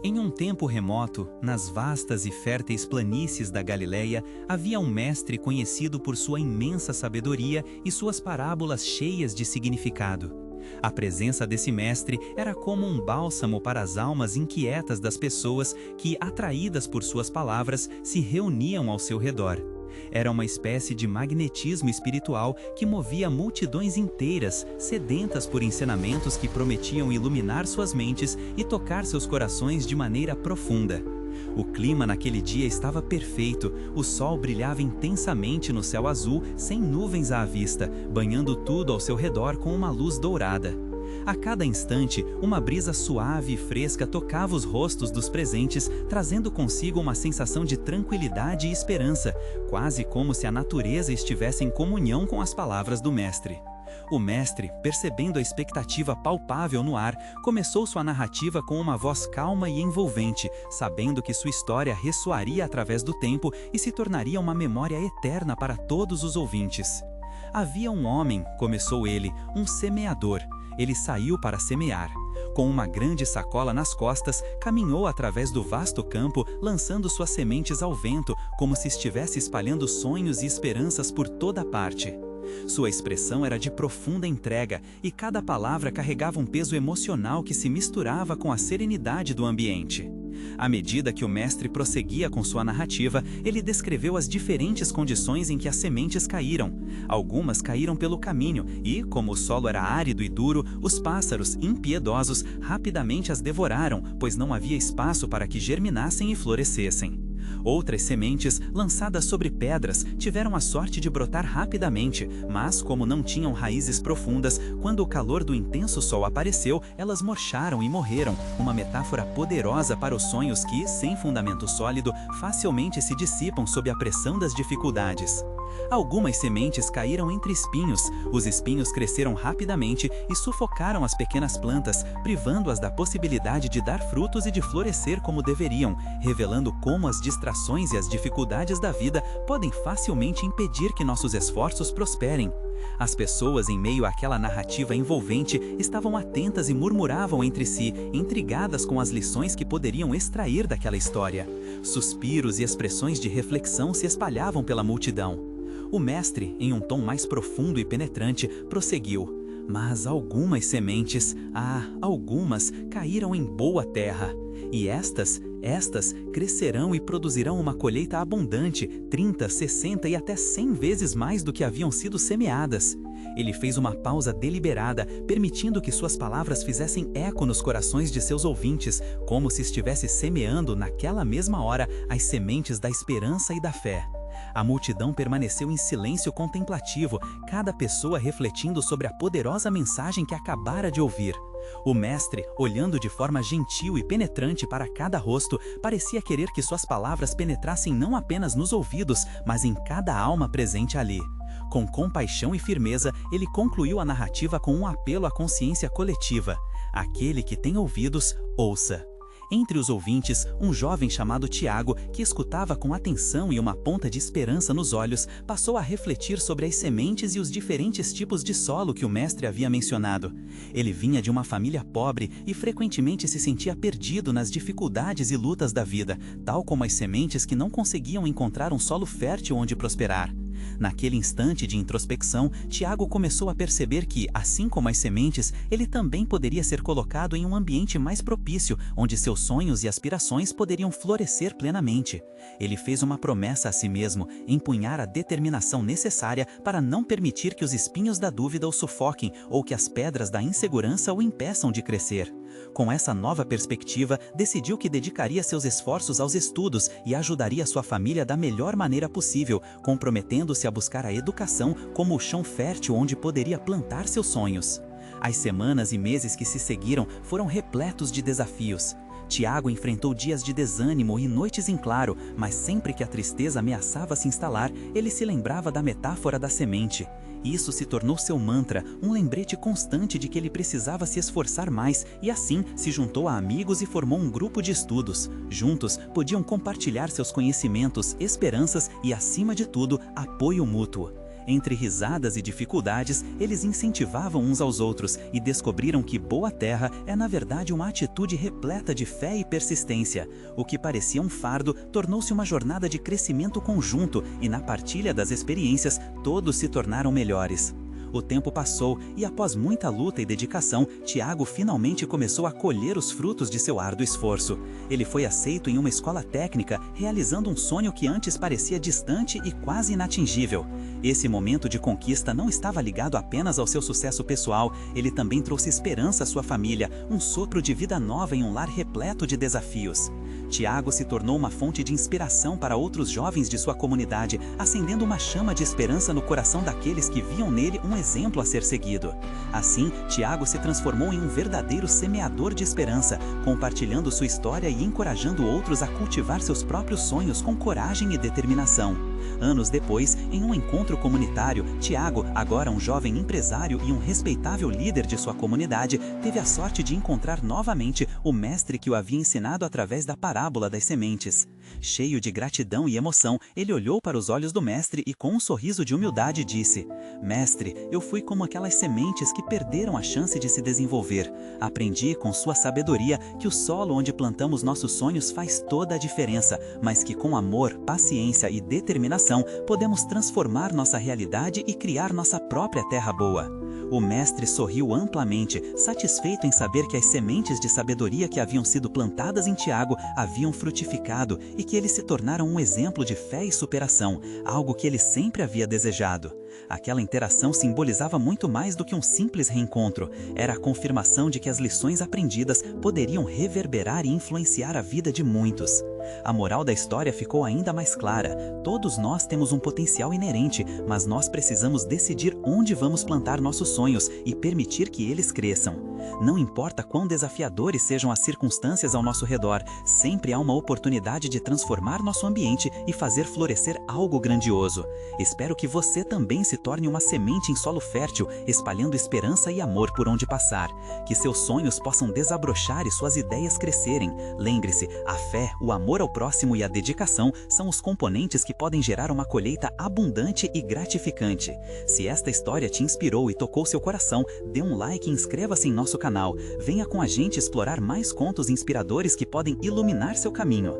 Em um tempo remoto, nas vastas e férteis planícies da Galileia, havia um mestre conhecido por sua imensa sabedoria e suas parábolas cheias de significado. A presença desse mestre era como um bálsamo para as almas inquietas das pessoas que, atraídas por suas palavras, se reuniam ao seu redor. Era uma espécie de magnetismo espiritual que movia multidões inteiras, sedentas por ensinamentos que prometiam iluminar suas mentes e tocar seus corações de maneira profunda. O clima naquele dia estava perfeito, o sol brilhava intensamente no céu azul, sem nuvens à vista, banhando tudo ao seu redor com uma luz dourada. A cada instante, uma brisa suave e fresca tocava os rostos dos presentes, trazendo consigo uma sensação de tranquilidade e esperança, quase como se a natureza estivesse em comunhão com as palavras do mestre. O mestre, percebendo a expectativa palpável no ar, começou sua narrativa com uma voz calma e envolvente, sabendo que sua história ressoaria através do tempo e se tornaria uma memória eterna para todos os ouvintes. Havia um homem, começou ele, um semeador. Ele saiu para semear. Com uma grande sacola nas costas, caminhou através do vasto campo, lançando suas sementes ao vento, como se estivesse espalhando sonhos e esperanças por toda parte. Sua expressão era de profunda entrega, e cada palavra carregava um peso emocional que se misturava com a serenidade do ambiente. À medida que o mestre prosseguia com sua narrativa, ele descreveu as diferentes condições em que as sementes caíram. Algumas caíram pelo caminho e, como o solo era árido e duro, os pássaros, impiedosos, rapidamente as devoraram, pois não havia espaço para que germinassem e florescessem. Outras sementes, lançadas sobre pedras, tiveram a sorte de brotar rapidamente, mas como não tinham raízes profundas, quando o calor do intenso sol apareceu, elas murcharam e morreram, uma metáfora poderosa para os sonhos que, sem fundamento sólido, facilmente se dissipam sob a pressão das dificuldades. Algumas sementes caíram entre espinhos. Os espinhos cresceram rapidamente e sufocaram as pequenas plantas, privando-as da possibilidade de dar frutos e de florescer como deveriam, revelando como as distrações e as dificuldades da vida podem facilmente impedir que nossos esforços prosperem. As pessoas, em meio àquela narrativa envolvente, estavam atentas e murmuravam entre si, intrigadas com as lições que poderiam extrair daquela história. Suspiros e expressões de reflexão se espalhavam pela multidão. O mestre, em um tom mais profundo e penetrante, prosseguiu: "Mas algumas sementes, algumas, caíram em boa terra. E estas crescerão e produzirão uma colheita abundante, 30, 60 e até 100 vezes mais do que haviam sido semeadas." Ele fez uma pausa deliberada, permitindo que suas palavras fizessem eco nos corações de seus ouvintes, como se estivesse semeando naquela mesma hora as sementes da esperança e da fé. A multidão permaneceu em silêncio contemplativo, cada pessoa refletindo sobre a poderosa mensagem que acabara de ouvir. O mestre, olhando de forma gentil e penetrante para cada rosto, parecia querer que suas palavras penetrassem não apenas nos ouvidos, mas em cada alma presente ali. Com compaixão e firmeza, ele concluiu a narrativa com um apelo à consciência coletiva: "Aquele que tem ouvidos, ouça." Entre os ouvintes, um jovem chamado Tiago, que escutava com atenção e uma ponta de esperança nos olhos, passou a refletir sobre as sementes e os diferentes tipos de solo que o mestre havia mencionado. Ele vinha de uma família pobre e frequentemente se sentia perdido nas dificuldades e lutas da vida, tal como as sementes que não conseguiam encontrar um solo fértil onde prosperar. Naquele instante de introspecção, Tiago começou a perceber que, assim como as sementes, ele também poderia ser colocado em um ambiente mais propício, onde seus sonhos e aspirações poderiam florescer plenamente. Ele fez uma promessa a si mesmo: empunhar a determinação necessária para não permitir que os espinhos da dúvida o sufoquem ou que as pedras da insegurança o impeçam de crescer. Com essa nova perspectiva, decidiu que dedicaria seus esforços aos estudos e ajudaria sua família da melhor maneira possível, comprometendo-se a buscar a educação como o chão fértil onde poderia plantar seus sonhos. As semanas e meses que se seguiram foram repletos de desafios. Tiago enfrentou dias de desânimo e noites em claro, mas sempre que a tristeza ameaçava se instalar, ele se lembrava da metáfora da semente. Isso se tornou seu mantra, um lembrete constante de que ele precisava se esforçar mais, e assim se juntou a amigos e formou um grupo de estudos. Juntos, podiam compartilhar seus conhecimentos, esperanças e, acima de tudo, apoio mútuo. Entre risadas e dificuldades, eles incentivavam uns aos outros e descobriram que boa terra é na verdade uma atitude repleta de fé e persistência. O que parecia um fardo tornou-se uma jornada de crescimento conjunto e na partilha das experiências todos se tornaram melhores. O tempo passou e após muita luta e dedicação, Tiago finalmente começou a colher os frutos de seu árduo esforço. Ele foi aceito em uma escola técnica, realizando um sonho que antes parecia distante e quase inatingível. Esse momento de conquista não estava ligado apenas ao seu sucesso pessoal, ele também trouxe esperança à sua família, um sopro de vida nova em um lar repleto de desafios. Tiago se tornou uma fonte de inspiração para outros jovens de sua comunidade, acendendo uma chama de esperança no coração daqueles que viam nele um exemplo a ser seguido. Assim, Tiago se transformou em um verdadeiro semeador de esperança, compartilhando sua história e encorajando outros a cultivar seus próprios sonhos com coragem e determinação. Anos depois, em um encontro comunitário, Tiago, agora um jovem empresário e um respeitável líder de sua comunidade, teve a sorte de encontrar novamente o mestre que o havia ensinado através da parábola das sementes. Cheio de gratidão e emoção, ele olhou para os olhos do mestre e com um sorriso de humildade disse: "Mestre, eu fui como aquelas sementes que perderam a chance de se desenvolver. Aprendi com sua sabedoria que o solo onde plantamos nossos sonhos faz toda a diferença, mas que com amor, paciência e determinação podemos transformar nossa realidade e criar nossa própria terra boa." O mestre sorriu amplamente, satisfeito em saber que as sementes de sabedoria que haviam sido plantadas em Tiago haviam frutificado e que eles se tornaram um exemplo de fé e superação, algo que ele sempre havia desejado. Aquela interação simbolizava muito mais do que um simples reencontro. Era a confirmação de que as lições aprendidas poderiam reverberar e influenciar a vida de muitos. A moral da história ficou ainda mais clara. Todos nós temos um potencial inerente, mas nós precisamos decidir onde vamos plantar nossos sonhos e permitir que eles cresçam. Não importa quão desafiadores sejam as circunstâncias ao nosso redor, sempre há uma oportunidade de transformar nosso ambiente e fazer florescer algo grandioso. Espero que você também se torne uma semente em solo fértil, espalhando esperança e amor por onde passar. Que seus sonhos possam desabrochar e suas ideias crescerem. Lembre-se, a fé, o amor ao próximo e a dedicação são os componentes que podem gerar uma colheita abundante e gratificante. Se esta história te inspirou e tocou seu coração, dê um like e inscreva-se em nosso canal. Venha com a gente explorar mais contos inspiradores que podem iluminar seu caminho.